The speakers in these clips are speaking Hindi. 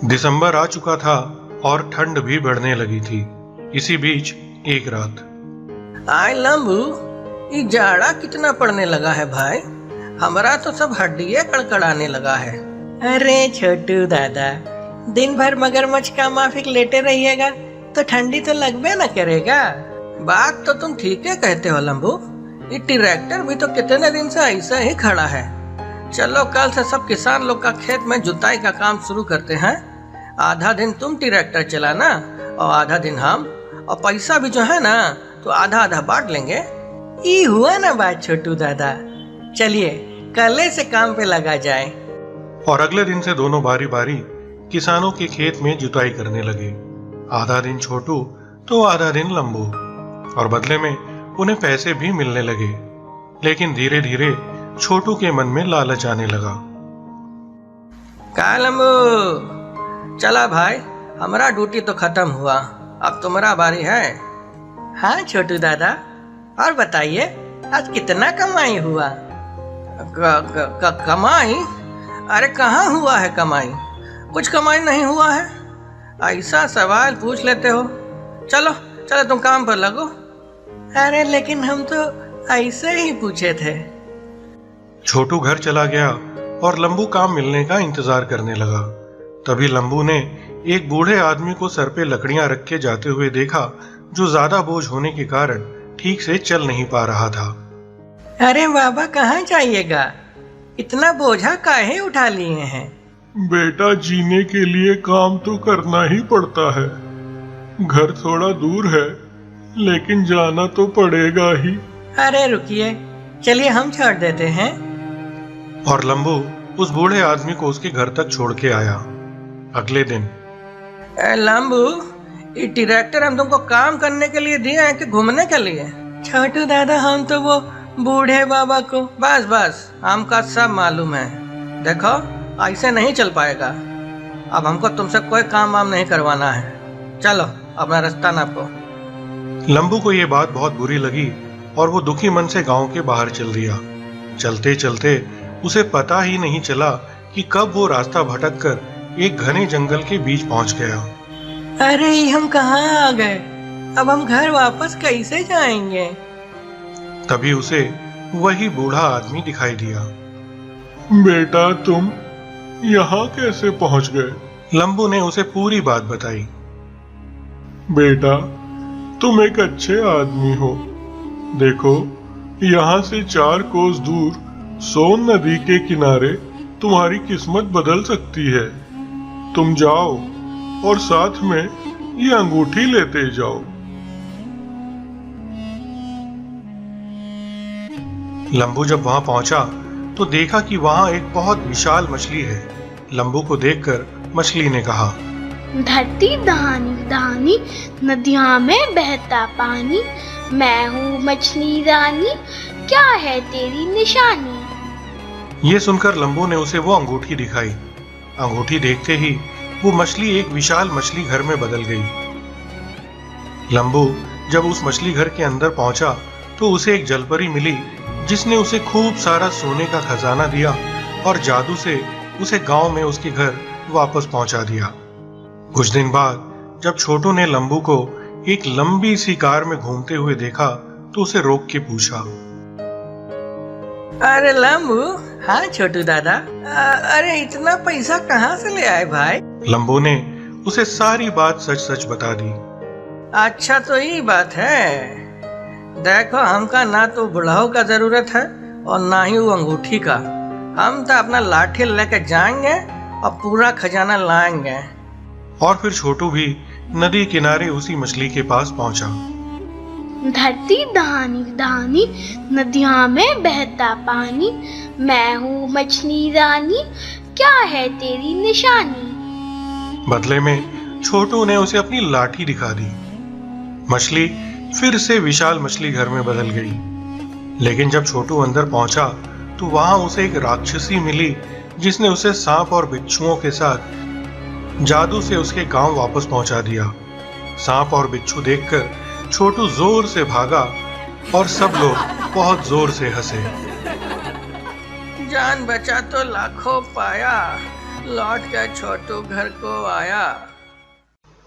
दिसंबर आ चुका था और ठंड भी बढ़ने लगी थी। इसी बीच एक रात आय लंबू, ये जाड़ा कितना पड़ने लगा है भाई। हमारा तो सब हड्डियां कड़कड़ाने लगा है। अरे छोटू दादा, दिन भर मगरमच्छ का माफिक लेटे रहिएगा तो ठंडी तो लगबे न करेगा। बात तो तुम ठीक है कहते हो लंबू। ये ट्रैक्टर भी तो कितने दिन से ऐसा ही खड़ा है। चलो कल से सब किसान लोग का खेत में जुताई का काम शुरू करते हैं। आधा दिन तुम ट्रैक्टर चलाना और आधा दिन हम, और पैसा भी जो है ना तो आधा आधा बांट लेंगे। ये हुआ ना बात छोटू दादा। चलिए कल से काम पे लगा जाए। और अगले दिन से दोनों बारी बारी किसानों के खेत में जुताई करने लगे। आधा दिन छोटू तो आधा दिन लंबू, और बदले में उन्हें पैसे भी मिलने लगे। लेकिन धीरे धीरे छोटू के मन में लालच आने लगा। का लंबू, चला भाई, हमारा ड्यूटी तो खत्म हुआ, अब तुम्हारा बारी है। हाँ छोटू दादा, और बताइए आज कितना कमाई हुआ? कमाई? अरे कहाँ हुआ है कमाई? कुछ कमाई नहीं हुआ है। ऐसा सवाल पूछ लेते हो। चलो चलो तुम काम पर लगो। अरे लेकिन हम तो ऐसे ही पूछे थे। छोटू घर चला गया और लंबू काम मिलने का इंतजार करने लगा। तभी लंबू ने एक बूढ़े आदमी को सर पे लकड़ियां रख के जाते हुए देखा, जो ज्यादा बोझ होने के कारण ठीक से चल नहीं पा रहा था। अरे बाबा, कहाँ जाइएगा? इतना बोझा काहे उठा लिए हैं? बेटा, जीने के लिए काम तो करना ही पड़ता है। घर थोड़ा दूर है लेकिन जाना तो पड़ेगा ही। अरे रुकिए, चलिए हम छोड़ देते हैं। और लंबू उस बूढ़े आदमी को उसके घर तक छोड़ के आया। अगले दिन लंबू, ये ट्रैक्टर हम तुमको काम करने के लिए दिए हैं कि घूमने के लिए? छोटू दादा, हम तो वो बूढ़े बाबा को बस बस हमका सब मालूम है। देखो ऐसे नहीं चल पाएगा। अब हमको तुमसे कोई काम वाम नहीं करवाना है। चलो अपना रास्ता नापो। लंबू को ये बात बहुत बुरी लगी और वो दुखी मन से गांव के बाहर चल दिया। चलते चलते उसे पता ही नहीं चला कि कब वो रास्ता भटक कर एक घने जंगल के बीच पहुंच गया। अरे हम कहाँ आ गए? अब हम घर वापस कैसे जाएंगे? तभी उसे वही बूढ़ा आदमी दिखाई दिया। बेटा, तुम यहाँ कैसे पहुँच गए? लंबू ने उसे पूरी बात बताई। बेटा, तुम एक अच्छे आदमी हो। देखो, यहाँ से 4 कोस दूर सोन नदी के किनारे तुम्हारी किस्मत बदल सकती है। तुम जाओ और साथ में ये अंगूठी लेते जाओ। लंबू जब वहां पहुंचा तो देखा कि वहां एक बहुत विशाल मछली है। लंबू को देखकर मछली ने कहा, धरती दहानी दहानी, नदियां में बहता पानी, मैं हूँ मछली रानी, क्या है तेरी निशानी? ये सुनकर लंबू ने उसे वो अंगूठी दिखाई। अंगूठी देखते ही वो मछली एक विशाल मछली घर में बदल गई। लंबू जब उस मछली घर के अंदर पहुंचा तो उसे एक जलपरी मिली, जिसने उसे खूब सारा सोने का खजाना दिया और जादू से उसे गांव में उसके घर वापस पहुंचा दिया। कुछ दिन बाद जब छोटू ने लंबू को एक लंबी सी कार में घूमते हुए देखा तो उसे रोक के पूछा, अरे लंबू, हाँ छोटू दादा, अरे इतना पैसा कहाँ से ले आए भाई? लंबू ने उसे सारी बात सच सच बता दी। अच्छा तो ये बात है। देखो हमका ना तो बुढ़ाओ का जरूरत है और ना ही वो अंगूठी का। हम तो अपना लाठी लेके जाएंगे और पूरा खजाना लाएंगे। और फिर छोटू भी नदी किनारे उसी मछली के पास पहुंचा। धरती दहानी दहानी, नदियां में बहता पानी, मैं हूँ मछली रानी, क्या है तेरी निशानी? बदले में छोटू ने उसे अपनी लाठी दिखा दी। मछली फिर से विशाल मछली घर में बदल गई। लेकिन जब छोटू अंदर पहुंचा तो वहां उसे एक राक्षसी मिली, जिसने उसे सांप और बिच्छुओं के साथ जादू से उसके गांव वापस पहुंचा दिया। सांप और बिच्छू देखकर छोटू जोर से भागा और सब लोग बहुत जोर से हंसे। जान बचा तो लाखों पाया, लौट जा छोटू, घर को आया।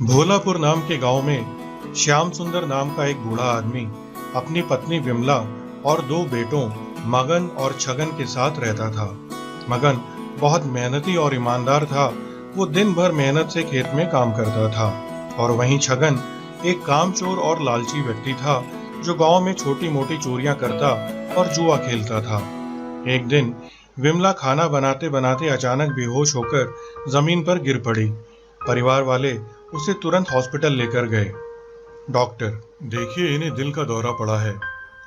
भोलापुर नाम के गांव में श्याम सुंदर नाम का एक बूढ़ा आदमी अपनी पत्नी विमला और 2 बेटों मगन और छगन के साथ रहता था। मगन बहुत मेहनती और ईमानदार था। वो दिन भर मेहनत से खेत में काम करता था और वहीं छगन एक कामचोर और लालची व्यक्ति था जो गांव में छोटी मोटी चोरियां करता और जुआ खेलता था। एक दिन विमला खाना बनाते बनाते अचानक बेहोश होकर जमीन पर गिर पड़ी। परिवार वाले उसे तुरंत हॉस्पिटल लेकर गए। डॉक्टर, देखिए इन्हें दिल का दौरा पड़ा है,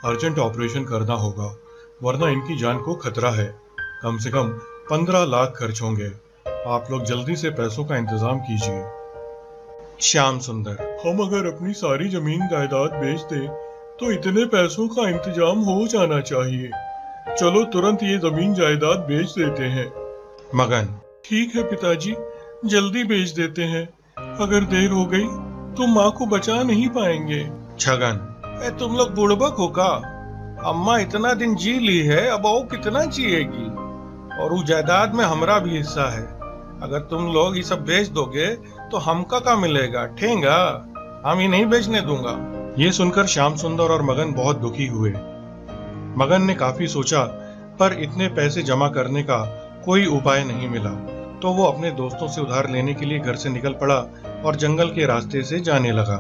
अर्जेंट ऑपरेशन करना होगा वरना इनकी जान को खतरा है। कम से कम 15 लाख खर्च होंगे। आप लोग जल्दी से पैसों का इंतजाम कीजिए। श्याम सुंदर, हम अगर अपनी सारी जमीन जायदाद बेच दें तो इतने पैसों का इंतजाम हो जाना चाहिए। चलो तुरंत ये जमीन जायदाद बेच देते हैं। मगन, ठीक है पिताजी, जल्दी बेच देते हैं। अगर देर हो गई तो माँ को बचा नहीं पाएंगे। छगन, तुम लोग बुड़बक हो का? अम्मा इतना दिन जी ली है, अब वो कितना जिएगी? और उस जायदाद में हमारा भी हिस्सा है। अगर तुम लोग ये सब बेच दोगे तो हमका क्या मिलेगा? ठेंगा, हम ये नहीं बेचने दूंगा। ये सुनकर श्याम सुंदर और मगन बहुत दुखी हुए। मगन ने काफी सोचा पर इतने पैसे जमा करने का कोई उपाय नहीं मिला, तो वो अपने दोस्तों से उधार लेने के लिए घर से निकल पड़ा और जंगल के रास्ते से जाने लगा।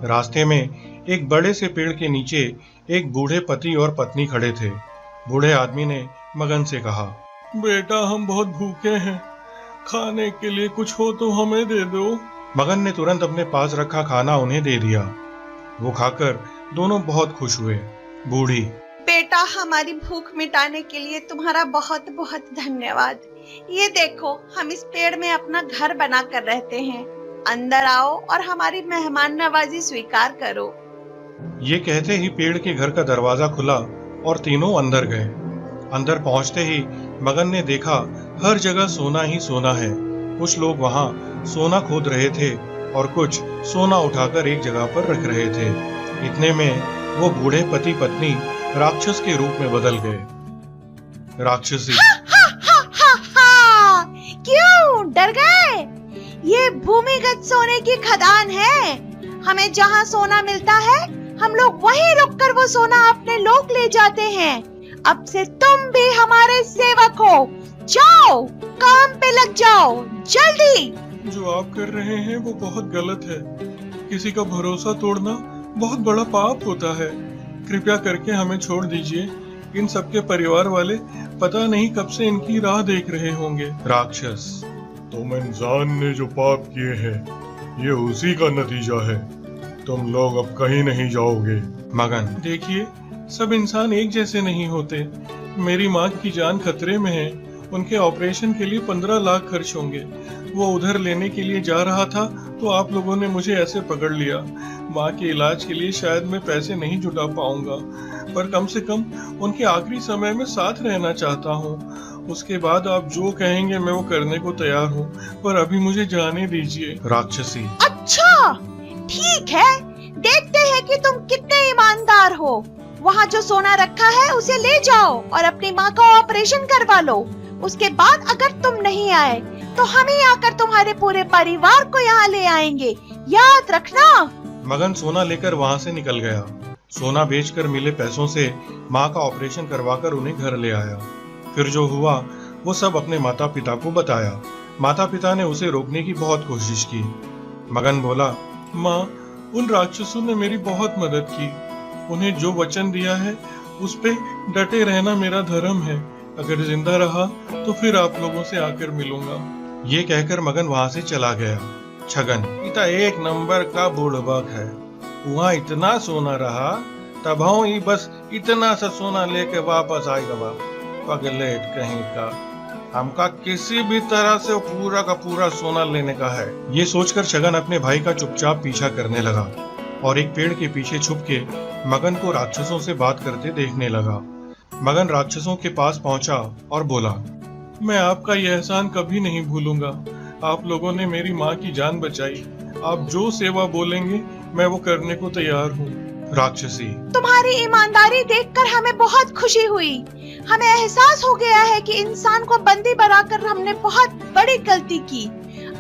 रास्ते में एक बड़े से पेड़ के नीचे एक बूढ़े पति और पत्नी खड़े थे। बूढ़े आदमी ने मगन से कहा, बेटा हम बहुत भूखे हैं, खाने के लिए कुछ हो तो हमें दे दो। मगन ने तुरंत अपने पास रखा खाना उन्हें दे दिया। वो खाकर दोनों बहुत खुश हुए। बूढ़ी, बेटा हमारी भूख मिटाने के लिए तुम्हारा बहुत बहुत धन्यवाद। ये देखो हम इस पेड़ में अपना घर बनाकर रहते हैं। अंदर आओ और हमारी मेहमान नवाजी स्वीकार करो। ये कहते ही पेड़ के घर का दरवाजा खुला और तीनों अंदर गए। अंदर पहुंचते ही मगन ने देखा हर जगह सोना ही सोना है। कुछ लोग वहां सोना खोद रहे थे और कुछ सोना उठाकर एक जगह पर रख रहे थे। इतने में वो बूढ़े पति पत्नी राक्षस के रूप में बदल गए। राक्षसी, क्यों डर गए? ये भूमिगत सोने की खदान है। हमें जहाँ सोना मिलता है हम लोग वहीं रुककर वो सोना अपने लोग ले जाते हैं। अब से तुम भी हमारे सेवक हो। जाओ काम पे लग जाओ जल्दी। जो आप कर रहे हैं वो बहुत गलत है। किसी का भरोसा तोड़ना बहुत बड़ा पाप होता है। कृपया करके हमें छोड़ दीजिए। इन सबके परिवार वाले पता नहीं कब से इनकी राह देख रहे होंगे। राक्षस, तुम इंसान ने जो पाप किए हैं ये उसी का नतीजा है। तुम लोग अब कहीं नहीं जाओगे। मगन, देखिए सब इंसान एक जैसे नहीं होते। मेरी माँ की जान खतरे में है। उनके ऑपरेशन के लिए 15 लाख खर्च होंगे। वो उधर लेने के लिए जा रहा था तो आप लोगों ने मुझे ऐसे पकड़ लिया। माँ के इलाज के लिए शायद मैं पैसे नहीं जुटा पाऊंगा, पर कम से कम उनके आखिरी समय में साथ रहना चाहता हूँ। उसके बाद आप जो कहेंगे मैं वो करने को तैयार हूँ, पर अभी मुझे जाने दीजिए। राक्षसी, अच्छा ठीक है, देखते हैं कि तुम कितने ईमानदार हो। वहाँ जो सोना रखा है उसे ले जाओ और अपनी माँ का ऑपरेशन करवा लो। उसके बाद अगर तुम नहीं आए तो हम ही आकर तुम्हारे पूरे परिवार को यहाँ ले आएंगे, याद रखना। मगन सोना लेकर वहां से निकल गया। सोना बेचकर मिले पैसों से माँ का ऑपरेशन करवाकर उन्हें घर ले आया। फिर जो हुआ वो सब अपने माता पिता को बताया। माता पिता ने उसे रोकने की बहुत कोशिश की। मगन बोला, माँ, उन राक्षसों ने मेरी बहुत मदद की। उन्हें जो वचन दिया है उस पे डटे रहना मेरा धर्म है। अगर जिंदा रहा तो फिर आप लोगों से आकर मिलूंगा। ये कहकर मगन वहां से चला गया। छगन, इतना एक नंबर का बुड़बक है। वहाँ इतना सोना रहा तब हम ही बस इतना सा सोना लेके वापस आई दबा। पगलेट कहीं का, हमका किसी भी तरह से पूरा का पूरा सोना लेने का है। ये सोचकर छगन अपने भाई का चुपचाप पीछा करने लगा और एक पेड़ के पीछे छुप के मगन को राक्षसों से बात करते देखने लगा। मगन राक्षसों के पास पहुंचा और बोला, मैं आपका यह एहसान कभी नहीं भूलूंगा। आप लोगों ने मेरी माँ की जान बचाई। आप जो सेवा बोलेंगे मैं वो करने को तैयार हूँ। राक्षसी, तुम्हारी ईमानदारी देखकर हमें बहुत खुशी हुई। हमें एहसास हो गया है कि इंसान को बंदी बनाकर हमने बहुत बड़ी गलती की।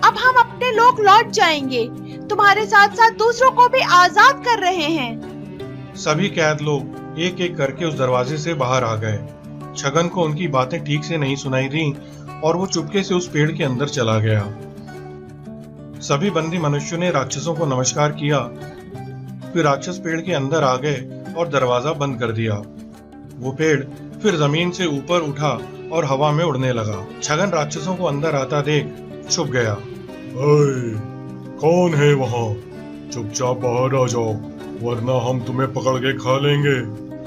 अब हम अपने लोग लौट जाएंगे। तुम्हारे साथ साथ दूसरों को भी आजाद कर रहे हैं। सभी कैद लोग एक एक करके उस दरवाजे से बाहर आ गए। छगन को उनकी बातें ठीक से नहीं सुनाई दी और वो चुपके से उस पेड़ के अंदर चला गया। सभी बंदी मनुष्यों ने राक्षसों को नमस्कार किया। फिर राक्षस पेड़ के अंदर आ गए और दरवाजा बंद कर दिया। वो पेड़ फिर जमीन से ऊपर उठा और हवा में उड़ने लगा। छगन राक्षसों को अंदर आता देख छुप गया। अरे, कौन है वहाँ? चुपचाप बाहर आ जाओ, वरना हम तुम्हें पकड़ के खा लेंगे।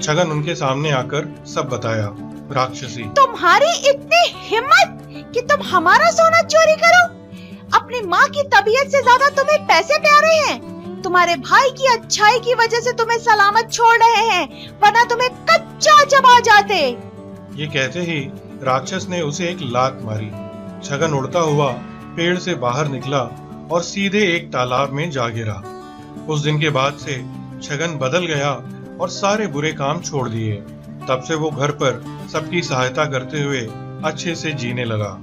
छगन उनके सामने आकर सब बताया। राक्षसी, तुम्हारी इतनी हिम्मत कि तुम हमारा सोना चोरी करो? अपनी माँ की तबीयत से ज्यादा तुम्हें पैसे प्यारे हैं। तुम्हारे भाई की अच्छाई की वजह से तुम्हें सलामत छोड़ रहे हैं, वरना तुम्हें कच्चा चबा जाते। ये कहते ही राक्षस ने उसे एक लात मारी। छगन उड़ता हुआ पेड़ से बाहर निकला और सीधे एक तालाब में जा गिरा। उस दिन के बाद से छगन बदल गया और सारे बुरे काम छोड़ दिए। तब से वो घर पर सबकी सहायता करते हुए अच्छे से जीने लगा।